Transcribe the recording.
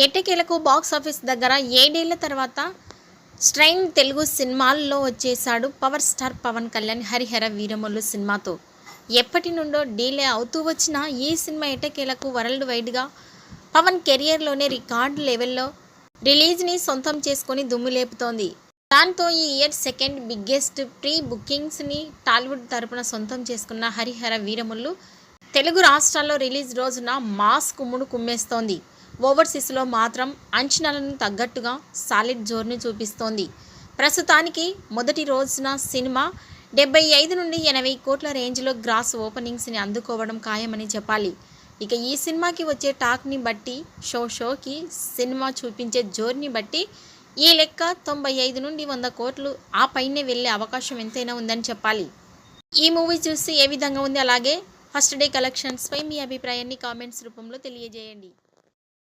ఎట్టకేలకు box office దగ్గర 7 ఏళ్ల తర్వాత స్ట్రైన్ తెలుగు సినిమాల్లో వచ్చేశాడు పవర్ స్టార్ పవన్ కళ్యాణ్ 'హరిహర వీరమల్లు' సినిమాతో. ఎప్పటి నుండో డిలే అవుతూ వచ్చిన ఈ సినిమా ఎట్టకేలకు వరల్డ్ వైడ్గా పవన్ కెరియర్లోనే రికార్డు లెవెల్లో రిలీజ్ని సొంతం చేసుకొని దుమ్ము లేపుతోంది. దాంతో ఈ ఇయర్ సెకండ్ బిగ్గెస్ట్ ప్రీ బుకింగ్స్ని టాలీవుడ్ తరపున సొంతం చేసుకున్న 'హరిహర వీరమల్లు' తెలుగు రాష్ట్రాల్లో రిలీజ్ రోజున మాస్ కుమ్ముడు కుమ్మేస్తోంది. ఓవర్సీస్లో మాత్రం అంచనాలను తగ్గట్టుగా సాలిడ్ జోరుని చూపిస్తోంది. ప్రస్తుతానికి మొదటి రోజున సినిమా 75 నుండి 80 కోట్ల రేంజ్లో గ్రాస్ ఓపెనింగ్స్ని అందుకోవడం ఖాయమని చెప్పాలి. ఇక ఈ సినిమాకి వచ్చే టాక్ని బట్టి, షోకి సినిమా చూపించే జోరుని బట్టి ఈ లెక్క 95 నుండి 100 కోట్లు ఆ పైనే వెళ్లే అవకాశం ఎంతైనా ఉందని చెప్పాలి. ఈ మూవీ చూసి ఏ విధంగా ఉంది, అలాగే ఫస్ట్ డే కలెక్షన్స్పై మీ అభిప్రాయాన్ని కామెంట్స్ రూపంలో తెలియజేయండి.